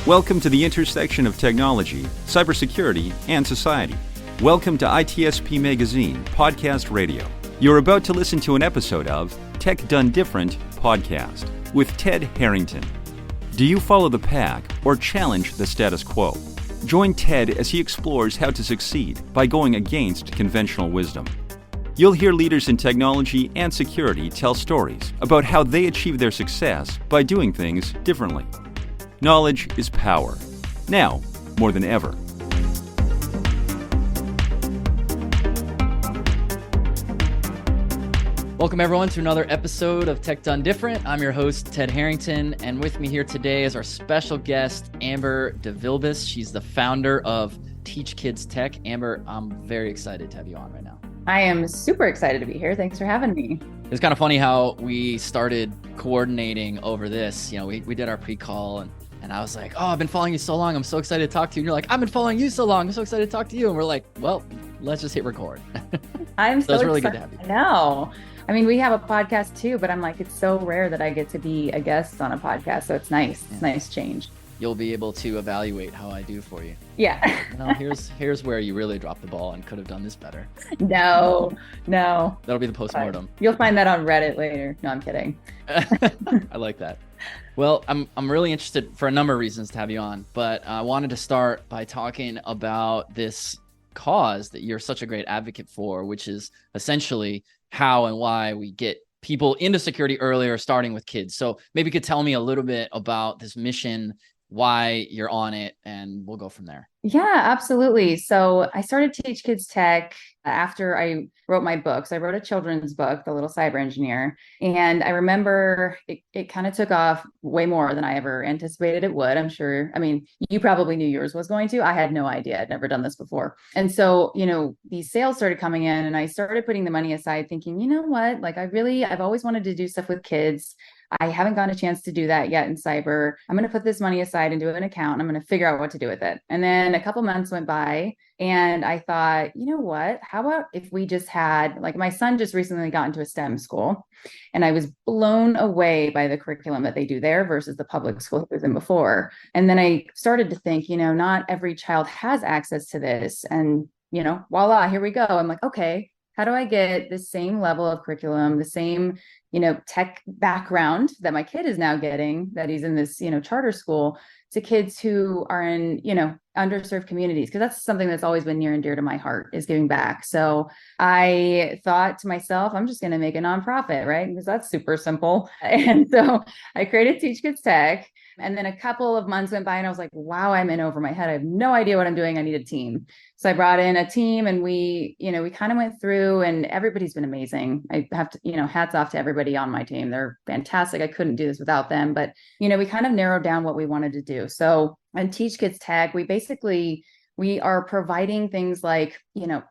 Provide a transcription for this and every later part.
Welcome to the intersection of technology, cybersecurity, and society. Welcome to ITSPMagazine Podcast Radio. You're about to listen to an episode of Tech Done Different podcast with Ted Harrington. Do you follow the pack or challenge the status quo? Join Ted as he explores how to succeed by going against conventional wisdom. You'll hear leaders in technology and security tell stories about how they achieve their success by doing things differently. Knowledge is power. Now, more than ever. Welcome everyone to another episode of Tech Done Different. I'm your host, Ted Harrington, and with me here today is our special guest, Amber DeVilbiss. She's the founder of Teach Kids Tech. Amber, I'm very excited to have you on right now. I am super excited to be here. Thanks for having me. It's kind of funny how we started coordinating over this. You know, we did our pre-call and I was like, oh, I've been following you so long. I'm so excited to talk to you. And you're like, I've been following you so long. I'm so excited to talk to you. And we're like, well, let's just hit record. I'm so it's really excited. Good to have you. I know. I mean, we have a podcast too, but I'm like, it's so rare that I get to be a guest on a podcast. So it's nice. Yeah. It's nice change. You'll be able to evaluate how I do for you. Yeah. Well, here's where you really dropped the ball and could have done this better. No. That'll be the postmortem. You'll find that on Reddit later. No, I'm kidding. I like that. Well, I'm really interested for a number of reasons to have you on, but I wanted to start by talking about this cause that you're such a great advocate for, which is essentially how and why we get people into security earlier, starting with kids. So maybe you could tell me a little bit about this mission, why you're on it, and we'll go from there. Yeah, absolutely. So I started Teach Kids Tech after I wrote my books. I wrote a children's book, The Little Cyber Engineer. And I remember it kind of took off way more than I ever anticipated it would. I'm sure. I mean, you probably knew yours was going to. I had no idea. I'd never done this before. And so, these sales started coming in and I started putting the money aside thinking, you know what, like I've always wanted to do stuff with kids. I haven't gotten a chance to do that yet in cyber. I'm going to put this money aside into an account. And I'm going to figure out what to do with it. And then a couple months went by and I thought, you know what, how about if we just had, like, my son just recently got into a STEM school and I was blown away by the curriculum that they do there versus the public school he was in before. And then I started to think, not every child has access to this. And, voila, here we go. I'm like, okay, how do I get the same level of curriculum, the same, tech background that my kid is now getting, that he's in this, charter school, to kids who are in, underserved communities? Because that's something that's always been near and dear to my heart, is giving back. So I thought to myself, I'm just going to make a nonprofit, right? Because that's super simple. And so I created Teach Kids Tech. And then a couple of months went by and I was like, wow, I'm in over my head. I have no idea what I'm doing. I need a team. So I brought in a team and we kind of went through, and everybody's been amazing. I have to, hats off to everybody on my team. They're fantastic. I couldn't do this without them, but, we kind of narrowed down what we wanted to do. So on Teach Kids Tech, we are providing things like,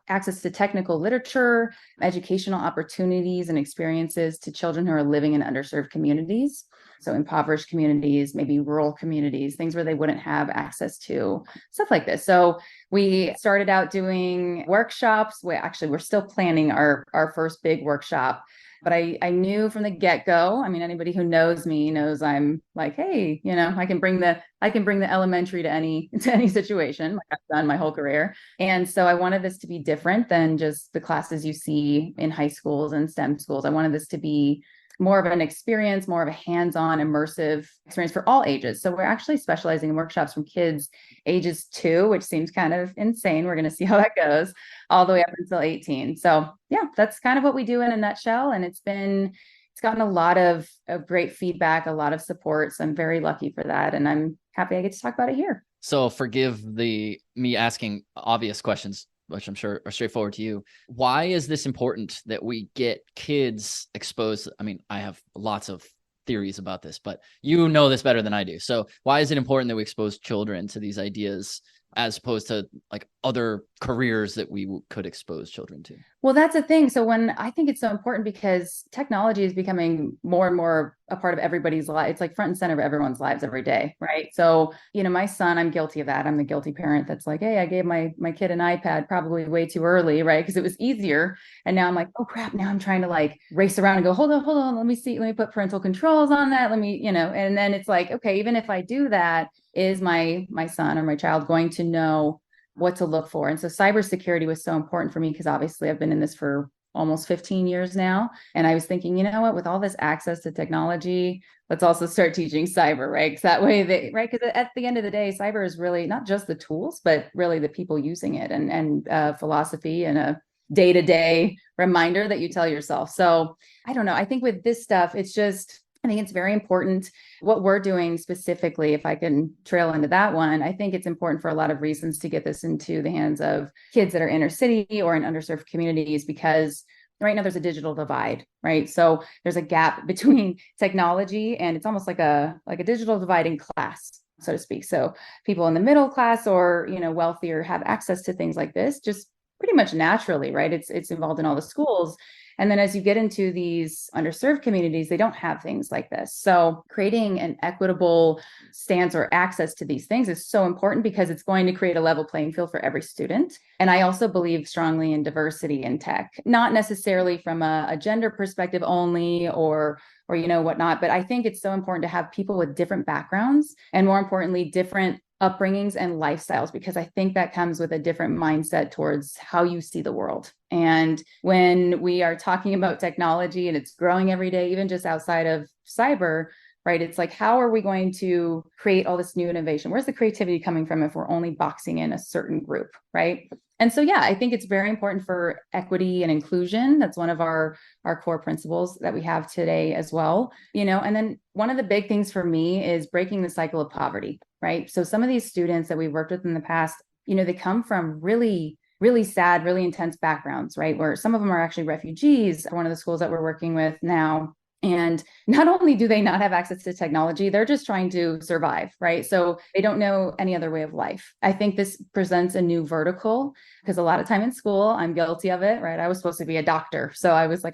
access to technical literature, educational opportunities and experiences to children who are living in underserved communities. So impoverished communities, maybe rural communities, things where they wouldn't have access to, stuff like this. So we started out doing workshops. We're still planning our first big workshop. But I knew from the get-go, I mean, anybody who knows me knows I'm like, hey, I can bring the elementary to any situation, like I've done my whole career. And so I wanted this to be different than just the classes you see in high schools and STEM schools. I wanted this to be more of an experience, more of a hands-on, immersive experience for all ages. So we're actually specializing in workshops from kids ages 2, which seems kind of insane. We're going to see how that goes, all the way up until 18. So yeah, that's kind of what we do in a nutshell. And it's gotten a lot of great feedback, a lot of support. So I'm very lucky for that. And I'm happy I get to talk about it here. So forgive me asking obvious questions, which I'm sure are straightforward to you. Why is this important that we get kids exposed? I mean, I have lots of theories about this, but you know this better than I do. So why is it important that we expose children to these ideas as opposed to like other careers that we could expose children to? Well, that's the thing. So when I think it's so important because technology is becoming more and more a part of everybody's life. It's like front and center of everyone's lives every day, right? So, my son, I'm guilty of that. I'm the guilty parent that's like, hey, I gave my kid an iPad probably way too early, right? Because it was easier. And now I'm like, oh crap, now I'm trying to like race around and go, hold on, let me see, let me put parental controls on that. Let me, and then it's like, okay, even if I do that, is my son or my child going to know what to look for? And so cybersecurity was so important for me because obviously I've been in this for almost 15 years now. And I was thinking, you know what, with all this access to technology, let's also start teaching cyber, right? Because that way right? Because at the end of the day, cyber is really not just the tools, but really the people using it and philosophy and a day-to-day reminder that you tell yourself. So I don't know. I think with this stuff, I think it's very important what we're doing specifically. If I can trail into that one, I think it's important for a lot of reasons to get this into the hands of kids that are inner city or in underserved communities, because right now there's a digital divide, right? So there's a gap between technology and it's almost like a digital divide in class, so to speak. So people in the middle class or, wealthier have access to things like this just pretty much naturally, right? It's involved in all the schools. And then as you get into these underserved communities, they don't have things like this. So creating an equitable stance or access to these things is so important because it's going to create a level playing field for every student. And I also believe strongly in diversity in tech, not necessarily from a gender perspective only or whatnot, but I think it's so important to have people with different backgrounds and more importantly, different upbringings and lifestyles, because I think that comes with a different mindset towards how you see the world. And when we are talking about technology and it's growing every day, even just outside of cyber, right? It's like, how are we going to create all this new innovation? Where's the creativity coming from if we're only boxing in a certain group, right? And so, yeah, I think it's very important for equity and inclusion. That's one of our core principles that we have today as well, and then one of the big things for me is breaking the cycle of poverty, right? So some of these students that we've worked with in the past, they come from really, really sad, really intense backgrounds, right? Where some of them are actually refugees, one of the schools that we're working with now. And not only do they not have access to technology, they're just trying to survive, right? So they don't know any other way of life. I think this presents a new vertical because a lot of time in school, I'm guilty of it, right? I was supposed to be a doctor. So I was like,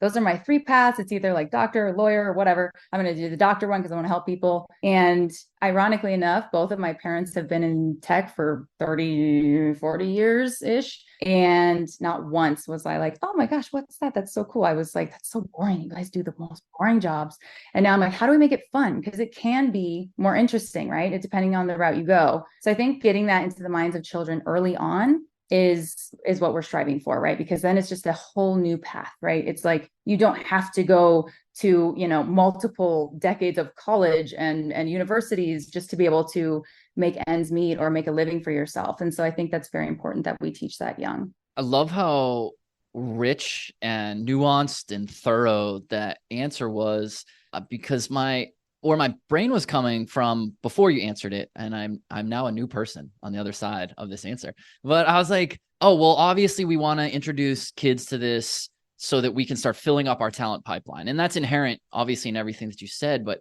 those are my three paths. It's either like doctor or lawyer or whatever. I'm going to do the doctor one because I want to help people. And ironically enough, both of my parents have been in tech for 30, 40 years ish. And not once was I like, oh my gosh, what's that? That's so cool. I was like, that's so boring. You guys do the most boring jobs. And now I'm like, how do we make it fun? Because it can be more interesting, right? It's depending on the route you go. So I think getting that into the minds of children early on is what we're striving for, right? Because then it's just a whole new path, right? It's like you don't have to go to multiple decades of college and universities just to be able to make ends meet or make a living for yourself. And so I think that's very important that we teach that young. I love how rich and nuanced and thorough that answer was, because where my brain was coming from before you answered it, and I'm now a new person on the other side of this answer. But I was like, oh, well, obviously we want to introduce kids to this so that we can start filling up our talent pipeline. And that's inherent, obviously, in everything that you said, but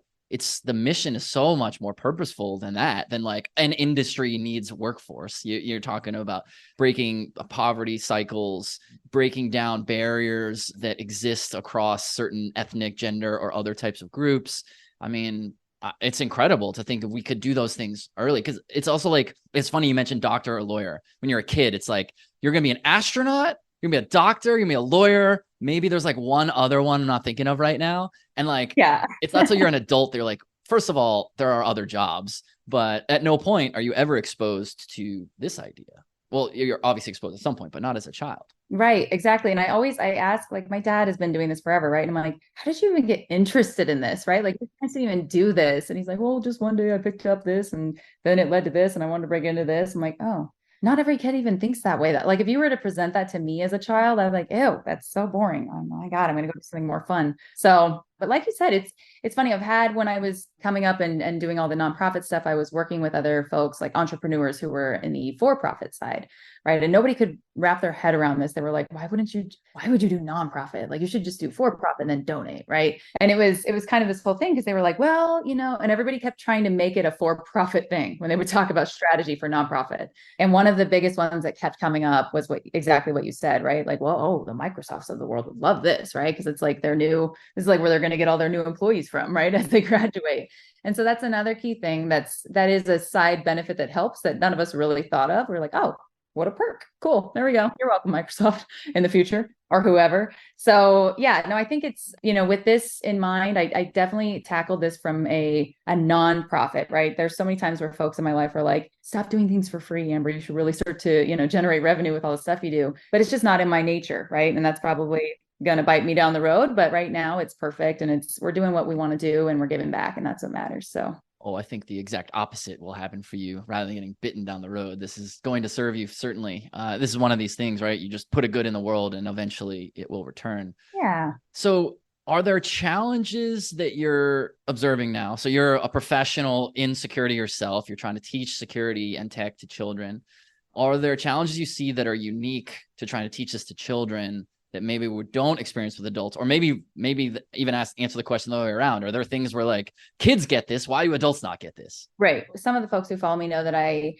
the mission is so much more purposeful than that, than like an industry needs workforce. You're talking about breaking poverty cycles, breaking down barriers that exist across certain ethnic, gender, or other types of groups. I mean, it's incredible to think that we could do those things early, because it's also like, it's funny you mentioned doctor or lawyer. When you're a kid, it's like, you're going to be an astronaut, you're going to be a doctor, you're going to be a lawyer. Maybe there's like one other one I'm not thinking of right now. And like, yeah, it's not till you're an adult that you're like, first of all, there are other jobs, but at no point are you ever exposed to this idea. Well, you're obviously exposed at some point, but not as a child. Right, exactly. And I ask, like, my dad has been doing this forever, right? And I'm like, how did you even get interested in this, right? Like, your parents didn't even do this. And he's like, well, just one day I picked up this and then it led to this and I wanted to break into this. I'm like, oh, not every kid even thinks that way. That, like, if you were to present that to me as a child, I was like, ew, that's so boring. Oh my God, I'm going to go do something more fun. So But like you said, it's funny. When I was coming up and doing all the nonprofit stuff, I was working with other folks like entrepreneurs who were in the for-profit side, right? And nobody could wrap their head around this. They were like, why would you do nonprofit? Like you should just do for-profit and then donate, right? And it was kind of this whole thing because they were like, well, and everybody kept trying to make it a for-profit thing when they would talk about strategy for nonprofit. And one of the biggest ones that kept coming up was exactly what you said, right? Like, well, oh, the Microsofts of the world would love this, right? Because it's like this is like where they're going to get all their new employees from, right? As they graduate. And so that's another key thing that is a side benefit that helps that none of us really thought of. We're like, oh, what a perk. Cool. There we go. You're welcome, Microsoft, in the future or whoever. So yeah, no, I think it's, with this in mind, I definitely tackled this from a nonprofit, right? There's so many times where folks in my life are like, stop doing things for free, Amber. You should really start to, generate revenue with all the stuff you do. But it's just not in my nature, right? And that's probably going to bite me down the road. But right now it's perfect. And we're doing what we want to do and we're giving back. And that's what matters. So. Oh, I think the exact opposite will happen for you. Rather than getting bitten down the road, this is going to serve you, certainly. This is one of these things, right? You just put a good in the world and eventually it will return. Yeah. So are there challenges that you're observing now? So you're a professional in security yourself. You're trying to teach security and tech to children. Are there challenges you see that are unique to trying to teach this to children that maybe we don't experience with adults, or maybe even answer the question the other way around? Are there things where like kids get this, why do adults not get this? Right. Some of the folks who follow me know that I,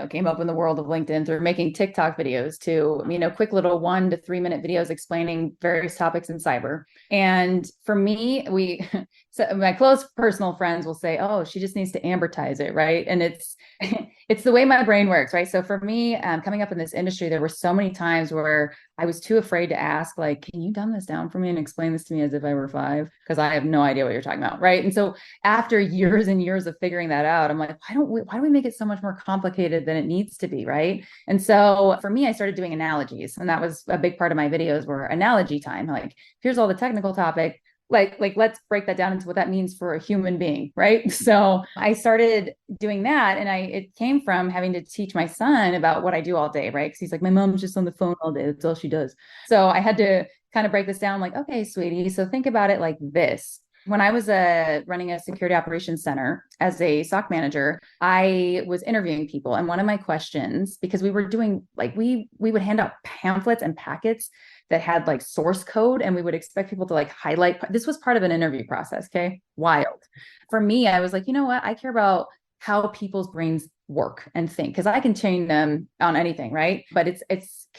came up in the world of LinkedIn through making TikTok videos to, quick little 1 to 3 minute videos explaining various topics in cyber. And for me, so my close personal friends will say, oh, she just needs to ambertize it. Right. And it's the way my brain works. Right. So for me, coming up in this industry, there were so many times where I was too afraid to ask, like, can you dumb this down for me and explain this to me as if I were 5? Because I have no idea what you're talking about. Right. And so after years and years of figuring that out, I'm like, why do we make it so much more complicated than it needs to be? Right. And so for me, I started doing analogies. And that was a big part of my videos were analogy time. Like, here's all the technical topic. Like let's break that down into what that means for a human being, right? So I started doing that, and it came from having to teach my son about what I do all day, right? Because he's like, my mom's just on the phone all day. That's all she does. So I had to kind of break this down, like, okay, sweetie, so think about it like this. When I was running a security operations center as a SOC manager, I was interviewing people. And one of my questions, because we were doing we would hand out pamphlets and packets that had like source code, and we would expect people to like highlight. This was part of an interview process. Okay. Wild. For me, I was like, you know what? I care about how people's brains work and think, because I can train them on anything, right? But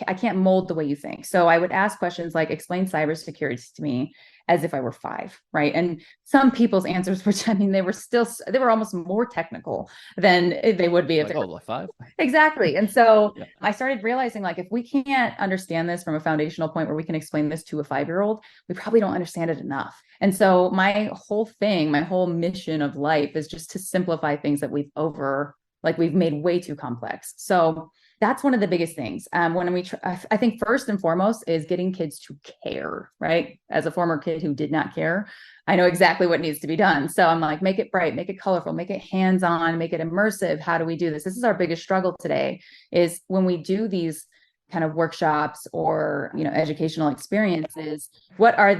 I can't mold the way you think. So I would ask questions like, explain cybersecurity to me as if I were 5, right? And some people's answers, which they were almost more technical than they would be if they were 5. Exactly. And so I started realizing, like, if we can't understand this from a foundational point where we can explain this to a 5-year-old, we probably don't understand it enough. And so my whole mission of life is just to simplify things that we've made way too complex. So that's one of the biggest things. I think first and foremost is getting kids to care, right? As a former kid who did not care, I know exactly what needs to be done. So I'm like, make it bright, make it colorful, make it hands-on, make it immersive. How do we do this? This is our biggest struggle today, is when we do these kind of workshops or, educational experiences, what are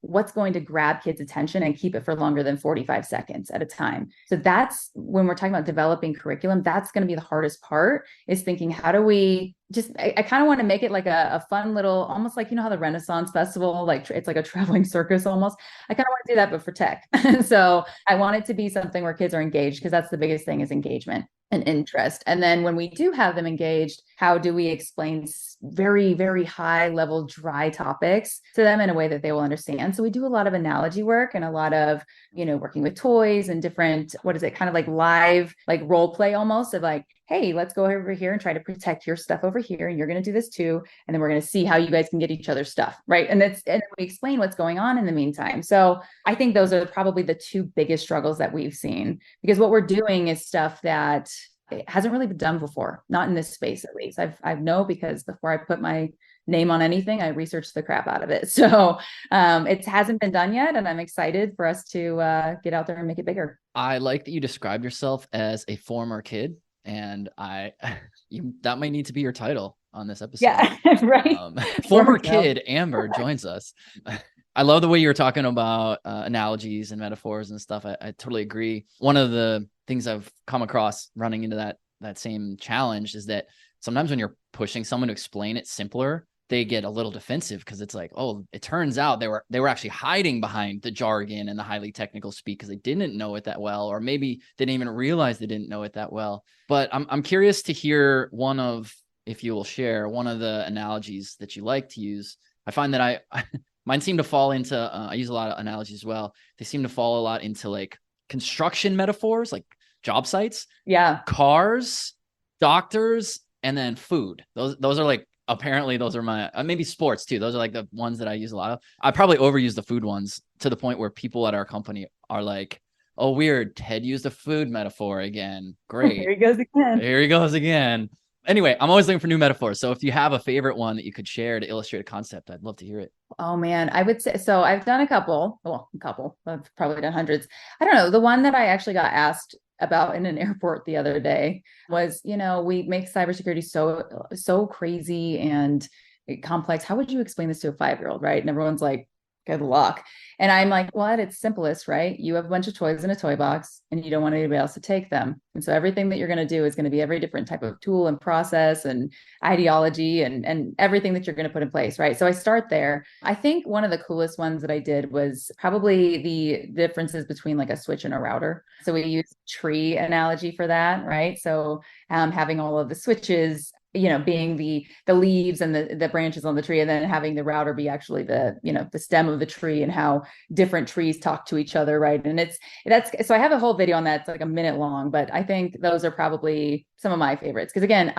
what's going to grab kids' attention and keep it for longer than 45 seconds at a time? So that's when we're talking about developing curriculum, that's going to be the hardest part, is thinking, how do we I kind of want to make it like a fun little, almost like, how the Renaissance Festival, like it's like a traveling circus almost. I kind of want to do that, but for tech. So I want it to be something where kids are engaged, because that's the biggest thing, is engagement and interest. And then when we do have them engaged, how do we explain very, very high level, dry topics to them in a way that they will understand? So we do a lot of analogy work and a lot of, working with toys and different, kind of like live, like role play almost, of like, hey, let's go over here and try to protect your stuff over here. And you're going to do this too. And then we're going to see how you guys can get each other's stuff. Right. And we explain what's going on in the meantime. So I think those are probably the 2 biggest struggles that we've seen, because what we're doing is stuff that it hasn't really been done before, not in this space, at least. I know, because before I put my name on anything, I researched the crap out of it. So it hasn't been done yet. And I'm excited for us to get out there and make it bigger. I like that you described yourself as a former kid. And that might need to be your title on this episode. Yeah, right. Former kid Amber joins us. I love the way you're talking about analogies and metaphors and stuff. I totally agree. One of the things I've come across running into that same challenge is that sometimes when you're pushing someone to explain it simpler, they get a little defensive because it's like, oh, it turns out they were actually hiding behind the jargon and the highly technical speak because they didn't know it that well, or maybe they didn't even realize they didn't know it that well. But I'm curious to hear if you will share one of the analogies that you like to use. I find that mine seem to fall into, I use a lot of analogies as well. They seem to fall a lot into like construction metaphors, like job sites, cars, doctors, and then food. Those are like, apparently those are my, maybe sports too. Those are like the ones that I use a lot of. I probably overuse the food ones to the point where people at our company are like, oh, weird, Ted used a food metaphor again. Great. Here he goes again. Here he goes again. Anyway, I'm always looking for new metaphors. So if you have a favorite one that you could share to illustrate a concept, I'd love to hear it. Oh man, I would say, so I've done a couple, I've probably done hundreds. I don't know. The one that I actually got asked about in an airport the other day was, we make cybersecurity so crazy and complex. How would you explain this to a 5-year-old, right? And everyone's like, good luck. And I'm like, well, at its simplest, right? You have a bunch of toys in a toy box and you don't want anybody else to take them. And so everything that you're going to do is going to be every different type of tool and process and ideology and everything that you're going to put in place, right? So I start there. I think one of the coolest ones that I did was probably the differences between like a switch and a router. So we use tree analogy for that, right? So having all of the switches, being the leaves and the branches on the tree, and then having the router be actually the stem of the tree and how different trees talk to each other, right? And so I have a whole video on that. It's like a minute long, but I think those are probably some of my favorites. Because again,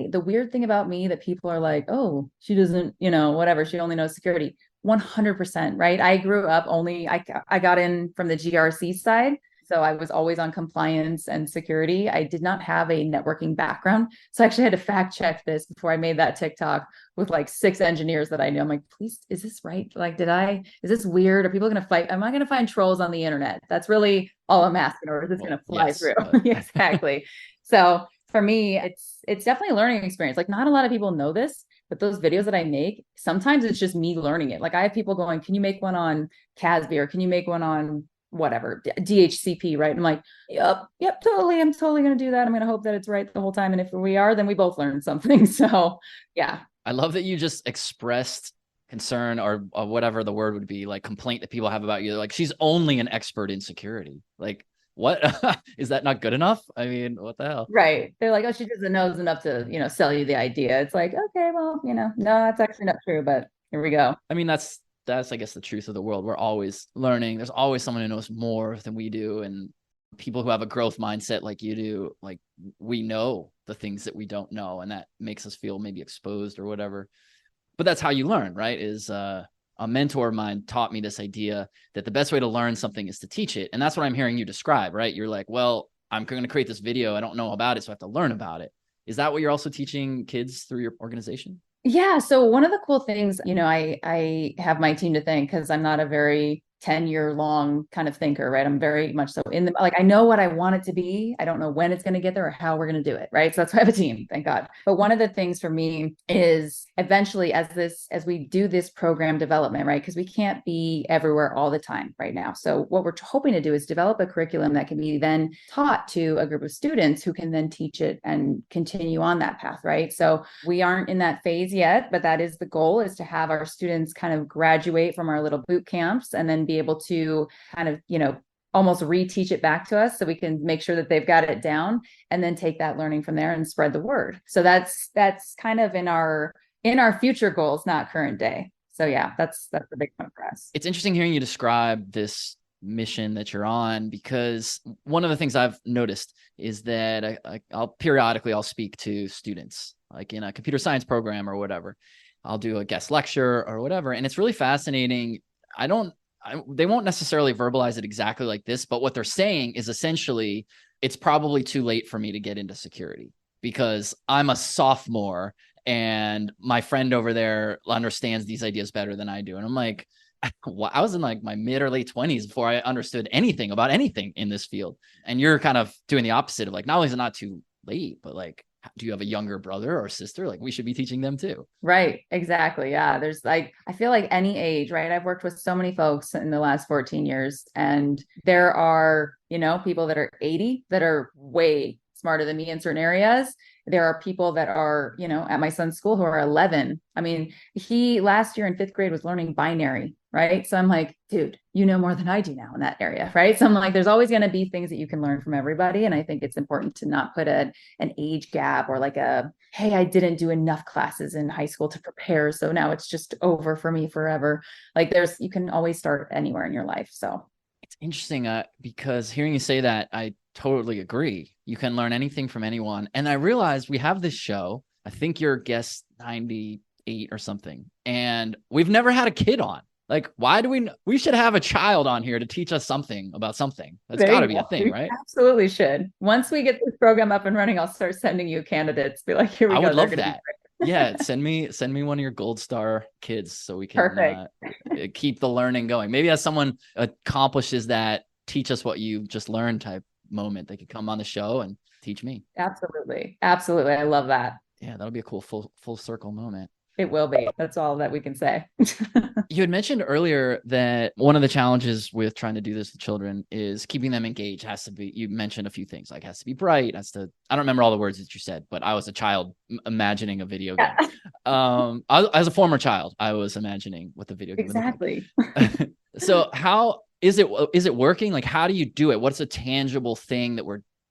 the weird thing about me that people are like, oh, she doesn't, whatever, she only knows security. 100%, right? I grew up I got in from the GRC side. So I was always on compliance and security. I did not have a networking background. So I actually had to fact check this before I made that TikTok with like 6 engineers that I knew. I'm like, please, is this right? Like, is this weird? Are people going to fight? Am I going to find trolls on the internet? That's really all I'm asking, or is this going to fly through? Exactly. So for me, it's definitely a learning experience. Like, not a lot of people know this, but those videos that I make, sometimes it's just me learning it. Like, I have people going, can you make one on CASB, or can you make one on whatever, DHCP, right? I'm like, yep, totally. I'm totally going to do that. I'm going to hope that it's right the whole time. And if we are, then we both learned something. So yeah. I love that you just expressed concern or whatever the word would be, like complaint that people have about you. They're like, she's only an expert in security. Like, what? Is that not good enough? I mean, what the hell? Right. They're like, oh, she doesn't know enough to, sell you the idea. It's like, okay, well, no, that's actually not true, but here we go. I mean, that's, I guess, the truth of the world. We're always learning. There's always someone who knows more than we do. And people who have a growth mindset like you do, like, we know the things that we don't know, and that makes us feel maybe exposed or whatever. But that's how you learn, right? Is a mentor of mine taught me this idea that the best way to learn something is to teach it. And that's what I'm hearing you describe, right? You're like, well, I'm going to create this video. I don't know about it, so I have to learn about it. Is that what you're also teaching kids through your organization? Yeah. So one of the cool things, I have my team to thank, because I'm not a very 10-year long kind of thinker, right? I'm very much so I know what I want it to be. I don't know when it's going to get there or how we're going to do it, right? So that's why I have a team, thank God. But one of the things for me is eventually, as we do this program development, right? Because we can't be everywhere all the time right now. So what we're hoping to do is develop a curriculum that can be then taught to a group of students who can then teach it and continue on that path, right? So we aren't in that phase yet, but that is the goal, is to have our students kind of graduate from our little boot camps and then be able to kind of, almost reteach it back to us so we can make sure that they've got it down, and then take that learning from there and spread the word. So that's kind of in our future goals, not current day. So yeah, that's a big one for us. It's interesting hearing you describe this mission that you're on, because one of the things I've noticed is that I'll periodically speak to students, like in a computer science program or whatever. I'll do a guest lecture or whatever. And it's really fascinating. They won't necessarily verbalize it exactly like this, but what they're saying is essentially, it's probably too late for me to get into security because I'm a sophomore and my friend over there understands these ideas better than I do. And I'm like, I was in like my mid or late 20s before I understood anything about anything in this field. And you're kind of doing the opposite of like, not only is it not too late, but like, do you have a younger brother or sister? Like we should be teaching them too. Right. Exactly. Yeah. There's like, I feel like any age, right? I've worked with so many folks in the last 14 years, and there are, people that are 80 that are way smarter than me in certain areas. There are people that are, at my son's school who are 11. I mean, he last year in 5th grade was learning binary, right? So I'm like, dude, you know more than I do now in that area, right? So I'm like, there's always going to be things that you can learn from everybody. And I think it's important to not put an age gap or like hey, I didn't do enough classes in high school to prepare, so now it's just over for me forever. Like you can always start anywhere in your life. So it's interesting because hearing you say that, I totally agree. You can learn anything from anyone. And I realized we have this show. I think you're guest 98 or something. And we've never had a kid on. Like, why do we should have a child on here to teach us something about something. That's got to be a thing, right? Absolutely should. Once we get this program up and running, I'll start sending you candidates. Be like, here we go. I would love that. Yeah. Send me one of your gold star kids so we can keep the learning going. Maybe as someone accomplishes that, teach us what you just learned type moment, they could come on the show and teach me. Absolutely. Absolutely. I love that. Yeah. That'll be a cool full circle moment. It will be. That's all that we can say. You had mentioned earlier that one of the challenges with trying to do this with children is keeping them engaged. Has to be, you mentioned a few things, like has to be bright, I don't remember all the words that you said, but I was a child imagining a video game. As a former child, I was imagining what the video game exactly. So how is it working? Like, how do you do it? What's a tangible thing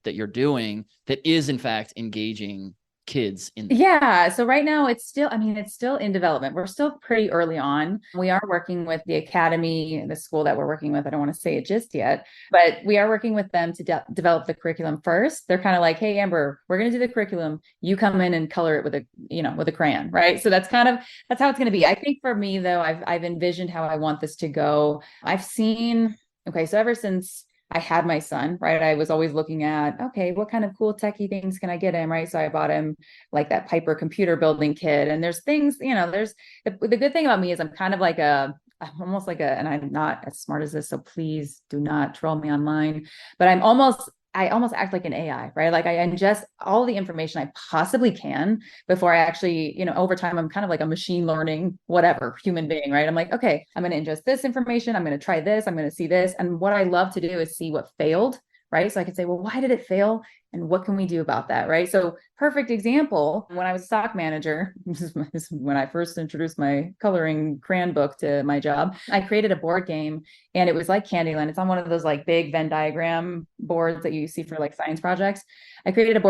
that you're doing that is in fact engaging kids in? Yeah. So right now it's still in development. We're still pretty early on. We are working with the academy, the school that we're working with. I don't want to say it just yet, but we are working with them to develop the curriculum first. They're kind of like, hey, Amber, we're going to do the curriculum. You come in and color it with a crayon. Right. So that's how it's going to be. I think for me though, I've envisioned how I want this to go. So ever since I had my son, right, I was always looking at, okay, what kind of cool techie things can I get him, right? So I bought him like that Piper computer building kit. And there's things, there's the good thing about me is I'm kind of like I'm almost like and I'm not as smart as this, so please do not troll me online, but I almost act like an AI, right? Like I ingest all the information I possibly can before I actually, over time, I'm kind of like a machine learning, whatever human being, right? I'm like, okay, I'm going to ingest this information. I'm going to try this. I'm going to see this. And what I love to do is see what failed, right? So I can say, well, why did it fail? And what can we do about that, right? So perfect example, when I was a stock manager, this is when I first introduced my coloring crayon book to my job, I created a board game, and it was like Candyland. It's on one of those like big Venn diagram boards that you see for like science projects. I created a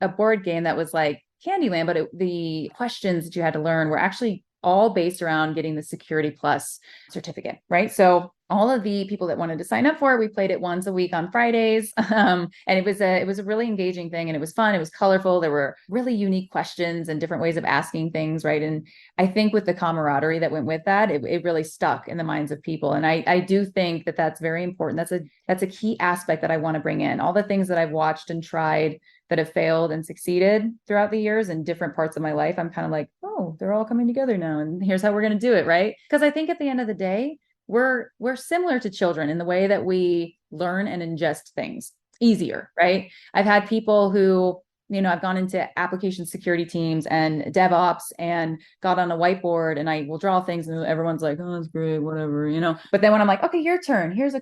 board game that was like Candyland, but the questions that you had to learn were actually all based around getting the Security Plus certificate, right? So all of the people that wanted to sign up for it, we played it once a week on Fridays. And it was a really engaging thing, and it was fun. It was colorful. There were really unique questions and different ways of asking things, right? And I think with the camaraderie that went with that, it really stuck in the minds of people. And I do think that that's very important. That's a key aspect that I want to bring in. All the things that I've watched and tried that have failed and succeeded throughout the years in different parts of my life, I'm kind of like, oh, they're all coming together now, and here's how we're going to do it, right? Because I think at the end of the day, we're similar to children in the way that we learn and ingest things easier, right? I've had people who, I've gone into application security teams and DevOps and got on a whiteboard, and I will draw things, and everyone's like, oh, that's great, whatever, But then when I'm like, okay, your turn, here's a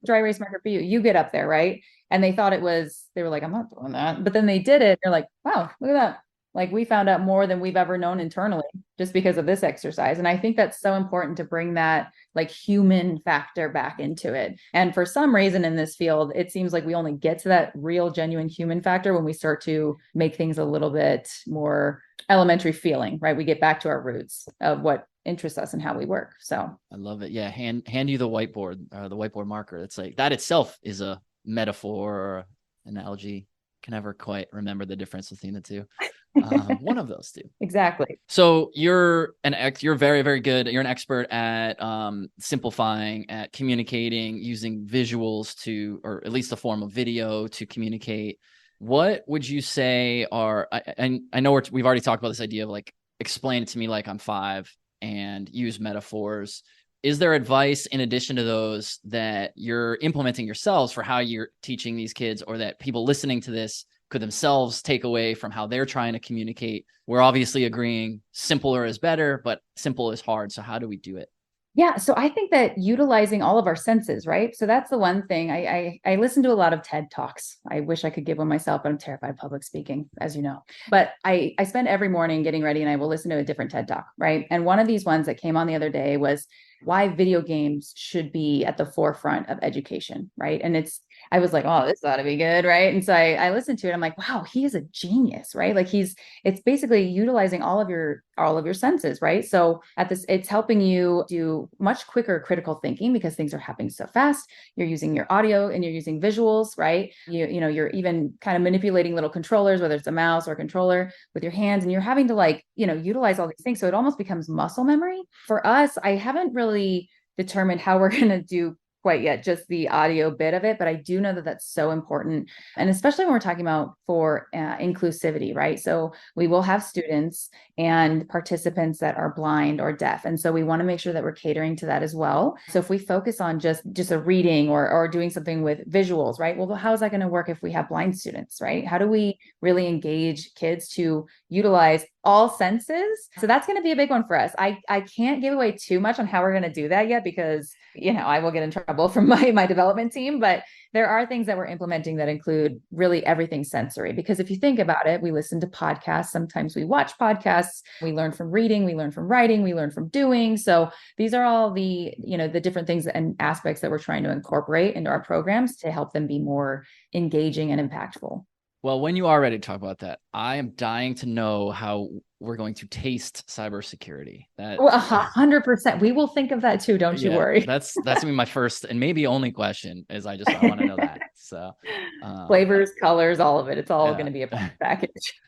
dry erase marker for you. You get up there, right? And they were like, I'm not doing that. But then they did it. They're like, wow, look at that. Like, we found out more than we've ever known internally just because of this exercise. And I think that's so important to bring that like human factor back into it. And for some reason in this field, it seems like we only get to that real, genuine human factor when we start to make things a little bit more elementary feeling, right? We get back to our roots of what interests us and how we work. So I love it. Yeah. Hand you the whiteboard marker. It's like that itself is a metaphor or analogy. Can never quite remember the difference between the two. One of those two. Exactly. So you're very, very good. You're an expert at simplifying, at communicating, using visuals or at least a form of video to communicate. What would you say are, I know we've already talked about this idea of like, explain it to me like I'm 5 and use metaphors. Is there advice in addition to those that you're implementing yourselves for how you're teaching these kids, or that people listening to this could themselves take away from how they're trying to communicate? We're obviously agreeing simpler is better, but simple is hard. So how do we do it? Yeah, so I think that utilizing all of our senses, right? So that's the one thing. I listen to a lot of TED Talks. I wish I could give one myself, but I'm terrified of public speaking, as you know. But I spend every morning getting ready and I will listen to a different TED Talk, right? And one of these ones that came on the other day was why video games should be at the forefront of education, right? And I was like, oh, this ought to be good, right? And so I listened to it. I'm like, wow, he is a genius, right? Like it's basically utilizing all of your senses, right? So it's helping you do much quicker critical thinking because things are happening so fast. You're using your audio and you're using visuals, right? You're even kind of manipulating little controllers, whether it's a mouse or a controller with your hands, and you're having to utilize all these things. So it almost becomes muscle memory. For us, I haven't really determined how we're going to do quite yet, just the audio bit of it. But I do know that that's so important. And especially when we're talking about for inclusivity, right? So we will have students and participants that are blind or deaf. And so we want to make sure that we're catering to that as well. So if we focus on just a reading or doing something with visuals, right? Well, how is that going to work if we have blind students, right? How do we really engage kids to utilize all senses? So that's going to be a big one for us. I can't give away too much on how we're going to do that yet because, I will get in trouble from my development team, but there are things that we're implementing that include really everything sensory. Because if you think about it, we listen to podcasts. Sometimes we watch podcasts. We learn from reading, we learn from writing, we learn from doing. So these are all the different things and aspects that we're trying to incorporate into our programs to help them be more engaging and impactful. Well, when you are ready to talk about that, I am dying to know how we're going to taste cybersecurity. Well, 100%. We will think of that too. Don't you worry. That's gonna be my first and maybe only question. I want to know that. So, flavors, colors, all of it. It's all going to be a package.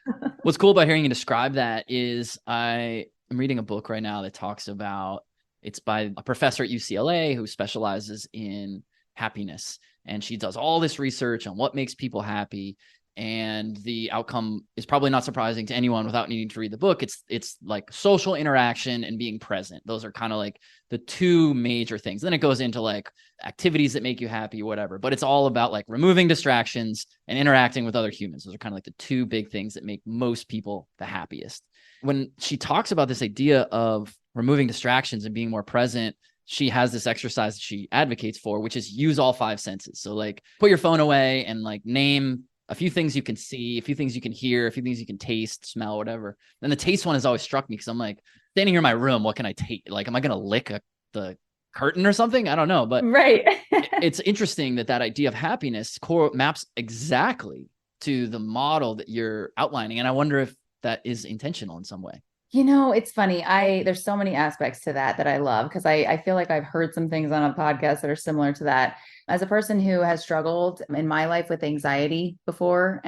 What's cool about hearing you describe that is I am reading a book right now that talks about. It's by a professor at UCLA who specializes in happiness, and she does all this research on what makes people happy. And the outcome is probably not surprising to anyone without needing to read the book. It's like social interaction and being present. Those are kind of like the two major things. Then it goes into like activities that make you happy, whatever. But it's all about like removing distractions and interacting with other humans. Those are kind of like the two big things that make most people the happiest. When she talks about this idea of removing distractions and being more present, she has this exercise that she advocates for, which is use all five senses. So like put your phone away and like name a few things you can see, a few things you can hear, a few things you can taste, smell, whatever. Then the taste one has always struck me because I'm like, standing here in my room, what can I taste? Like, am I going to lick the curtain or something? I don't know. But right. It's interesting that idea of happiness maps exactly to the model that you're outlining. And I wonder if that is intentional in some way. It's funny. There's so many aspects to that I love because I feel like I've heard some things on a podcast that are similar to that. As a person who has struggled in my life with anxiety before,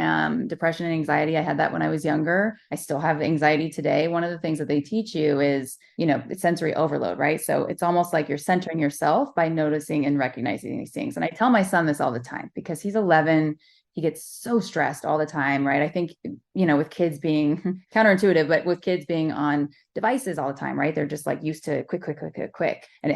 depression and anxiety, I had that when I was younger. I still have anxiety today. One of the things that they teach you is, it's sensory overload, right? So it's almost like you're centering yourself by noticing and recognizing these things. And I tell my son this all the time because he's 11. He gets so stressed all the time, right? I think, with kids being counterintuitive, but with kids being on devices all the time, right? They're just like used to quick. And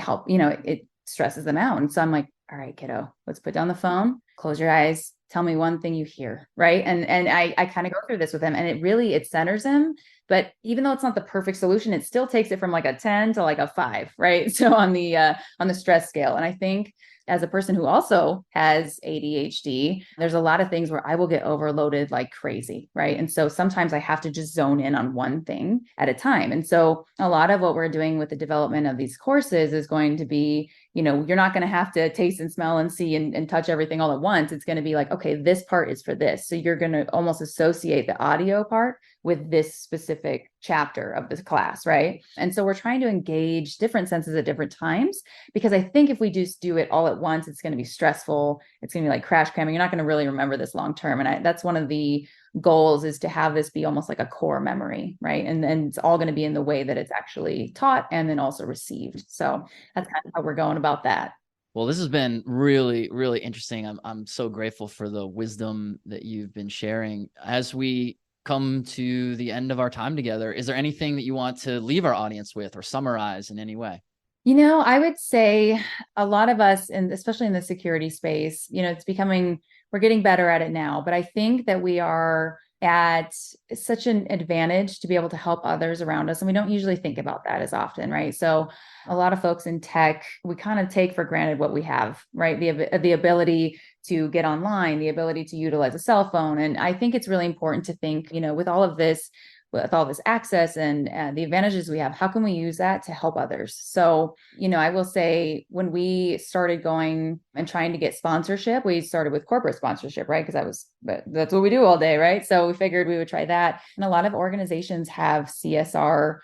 it stresses them out. And so I'm like, all right, kiddo, let's put down the phone, close your eyes, tell me one thing you hear, right? And I kind of go through this with him and it centers him. But even though it's not the perfect solution, it still takes it from like a 10 to like a 5, right? So on the stress scale. And I think as a person who also has ADHD, there's a lot of things where I will get overloaded like crazy, right? And so sometimes I have to just zone in on one thing at a time. And so a lot of what we're doing with the development of these courses is going to be, you're not going to have to taste and smell and see and touch everything all at once. It's going to be like, okay, this part is for this. So you're going to almost associate the audio part with this specific chapter of this class, right? And so we're trying to engage different senses at different times, because I think if we just do it all at once, it's going to be stressful. It's going to be like crash cramming. You're not going to really remember this long term. And that's one of the goals, is to have this be almost like a core memory, right? And it's all going to be in the way that it's actually taught and then also received. So that's kind of how we're going about that. Well, this has been really, really interesting. I'm so grateful for the wisdom that you've been sharing. As we come to the end of our time together, is there anything that you want to leave our audience with or summarize in any way? I would say a lot of us, and especially in the security space, it's becoming we're getting better at it now, but I think that we are at such an advantage to be able to help others around us. And we don't usually think about that as often, right? So a lot of folks in tech, we kind of take for granted what we have, right? The ability to get online, the ability to utilize a cell phone. And I think it's really important to think, with all of this, with all this access and the advantages we have, how can we use that to help others? So, I will say when we started going and trying to get sponsorship, we started with corporate sponsorship, right? Because that's what we do all day, right? So we figured we would try that. And a lot of organizations have CSR,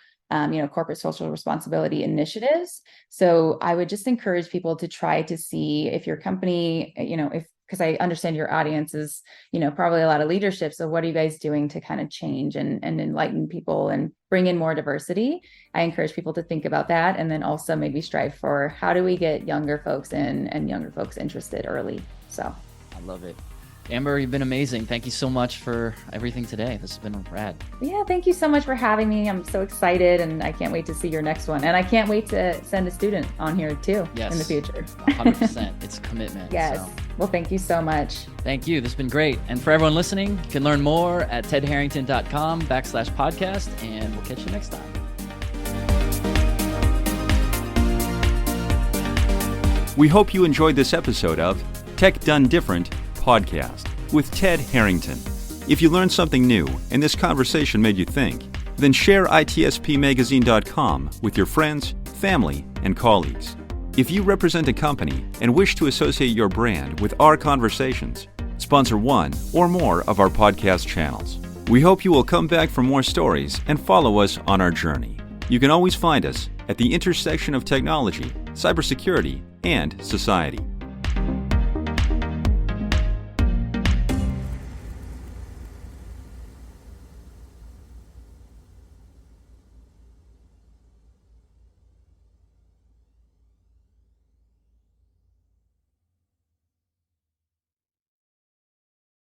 corporate social responsibility initiatives. So I would just encourage people to try to see if your company, because I understand your audience is, probably a lot of leadership. So what are you guys doing to kind of change and enlighten people and bring in more diversity? I encourage people to think about that. And then also maybe strive for how do we get younger folks in and younger folks interested early. So I love it. Amber, you've been amazing. Thank you so much for everything today. This has been rad. Yeah, thank you so much for having me. I'm so excited and I can't wait to see your next one. And I can't wait to send a student on here too in the future. 100%. It's a commitment. Yes. So. Well, thank you so much. Thank you. This has been great. And for everyone listening, you can learn more at tedharrington.com/podcast, and we'll catch you next time. We hope you enjoyed this episode of Tech Done Different podcast with Ted Harrington. If you learned something new and this conversation made you think, then share ITSPMagazine.com with your friends, family, and colleagues. If you represent a company and wish to associate your brand with our conversations, sponsor one or more of our podcast channels. We hope you will come back for more stories and follow us on our journey. You can always find us at the intersection of technology, cybersecurity, and society.